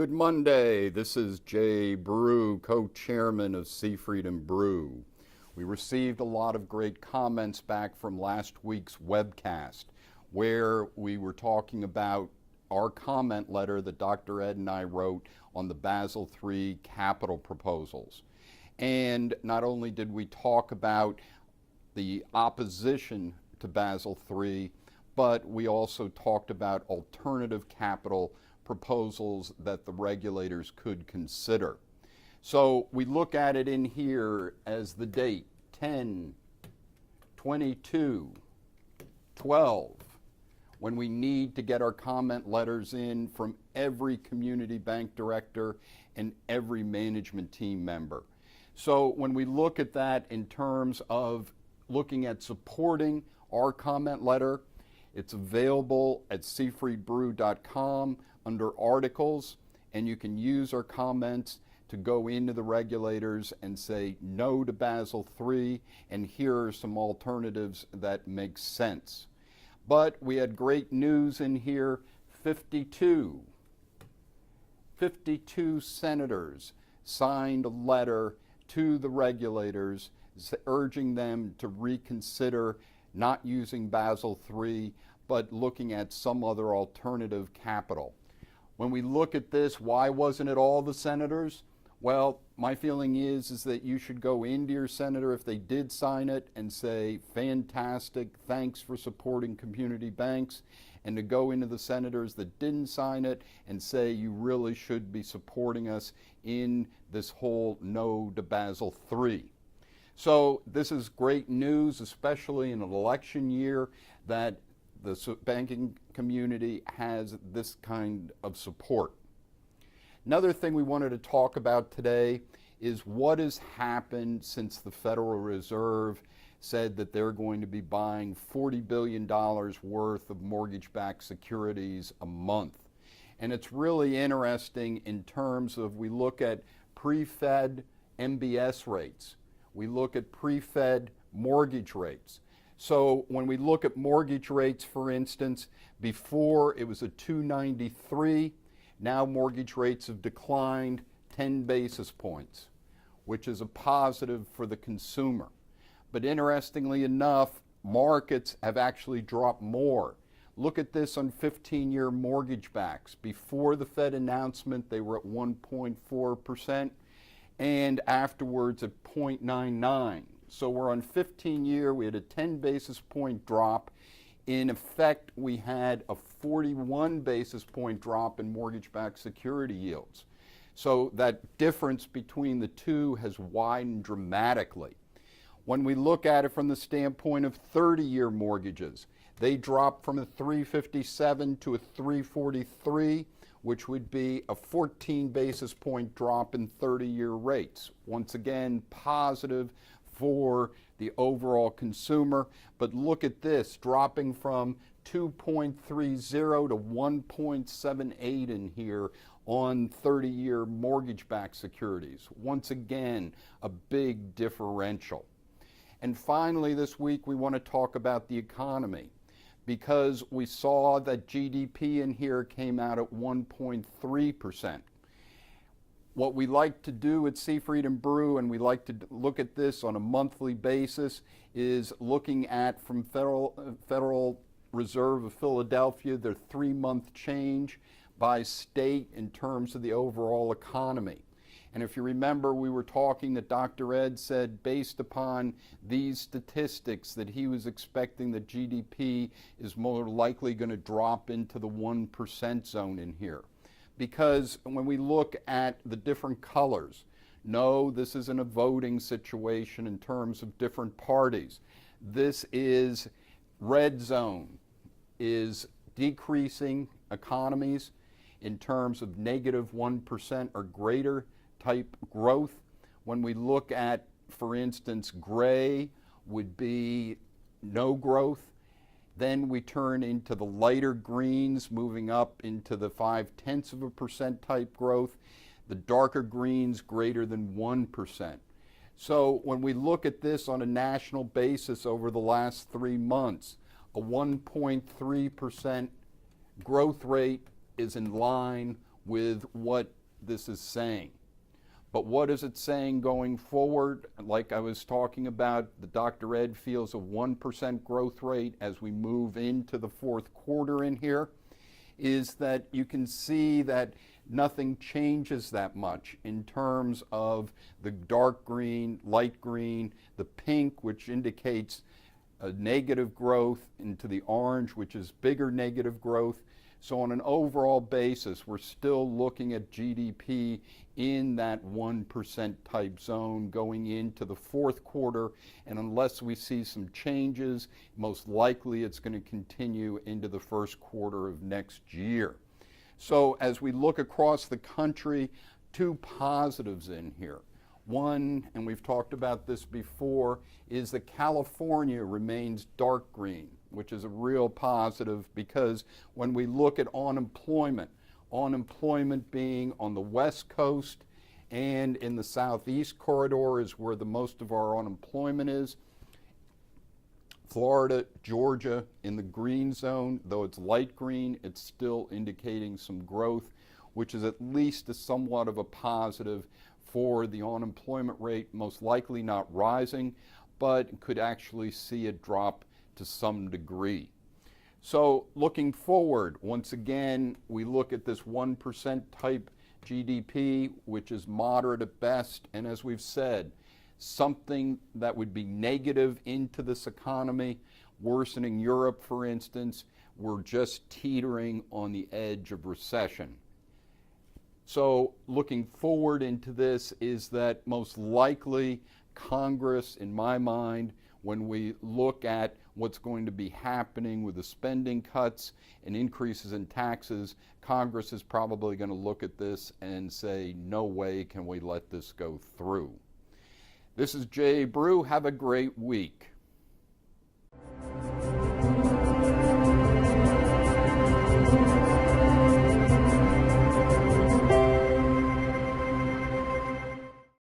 Good Monday. This is Jay Brew, co-chairman of Seafried and Brew. We received a lot of great comments back from last week's webcast where we were talking about our comment letter that Dr. Ed and I wrote on the Basel III capital proposals. And not only did we talk about the opposition to Basel III, but we also talked about alternative capital proposals that the regulators could consider. So we look at it in here as the date 10/22/12, when we need to get our comment letters in from every community bank director and every management team member. So when we look at that in terms of looking at supporting our comment letter, it's available at seafriedbrew.com under articles, and you can use our comments to go into the regulators and say no to Basel III, and here are some alternatives that make sense. But we had great news in here. 52 senators signed a letter to the regulators urging them to reconsider not using Basel III, but looking at some other alternative capital. When we look at this, why wasn't it all the senators? Well, my feeling is that you should go into your senator if they did sign it and say, fantastic, thanks for supporting community banks, and to go into the senators that didn't sign it and say you really should be supporting us in this whole no to Basel III. So this is great news, especially in an election year, that the banking community has this kind of support. Another thing we wanted to talk about today is what has happened since the Federal Reserve said that they're going to be buying $40 billion worth of mortgage-backed securities a month. And it's really interesting in terms of we look at pre-Fed MBS rates. We look at pre-Fed mortgage rates. So when we look at mortgage rates, for instance, before it was a 293, now mortgage rates have declined 10 basis points, which is a positive for the consumer. But interestingly enough, markets have actually dropped more. Look at this on 15-year mortgage backs. Before the Fed announcement, they were at 1.4%, and afterwards at 0.99. So we're on 15-year, we had a 10 basis point drop. In effect, we had a 41 basis point drop in mortgage-backed security yields. So that difference between the two has widened dramatically. When we look at it from the standpoint of 30-year mortgages, they dropped from a 357 to a 343, which would be a 14 basis point drop in 30-year rates. Once again, positive for the overall consumer. But look at this, dropping from 2.30 to 1.78 in here on 30-year mortgage-backed securities. Once again, a big differential. And finally this week we want to talk about the economy, because we saw that GDP in here came out at 1.3%. What we like to do at Seafried and Brew, and we like to look at this on a monthly basis, is looking at from Federal Reserve of Philadelphia, their 3-month change by state in terms of the overall economy. And if you remember, we were talking that Dr. Ed said based upon these statistics that he was expecting that GDP is more likely going to drop into the 1% zone in here. Because when we look at the different colors, no, this isn't a voting situation in terms of different parties. This is red zone, is decreasing economies in terms of -1% or greater type growth. When we look at, for instance, gray would be no growth. Then we turn into the lighter greens, moving up into the 0.5% type growth. The darker greens greater than 1%. So when we look at this on a national basis over the last 3 months, a 1.3% growth rate is in line with what this is saying. But what is it saying going forward? Like I was talking about, the Dr. Ed feels a 1% growth rate as we move into the fourth quarter in here, is that you can see that nothing changes that much in terms of the dark green, light green, the pink, which indicates a negative growth, into the orange, which is bigger negative growth. So on an overall basis, we're still looking at GDP in that 1% type zone going into the fourth quarter. And unless we see some changes, most likely it's going to continue into the first quarter of next year. So as we look across the country, two positives in here. One, and we've talked about this before, is that California remains dark green, which is a real positive, because when we look at unemployment being on the West Coast and in the Southeast corridor is where the most of our unemployment is. Florida, Georgia in the green zone, though it's light green, it's still indicating some growth, which is at least a somewhat of a positive for the unemployment rate, most likely not rising, but could actually see it drop to some degree. So looking forward, once again, we look at this 1% type GDP, which is moderate at best, and as we've said, something that would be negative into this economy, worsening Europe, for instance, we're just teetering on the edge of recession. So looking forward into this is that most likely Congress, in my mind, when we look at what's going to be happening with the spending cuts and increases in taxes, Congress is probably going to look at this and say, no way can we let this go through. This is Jay Brew. Have a great week.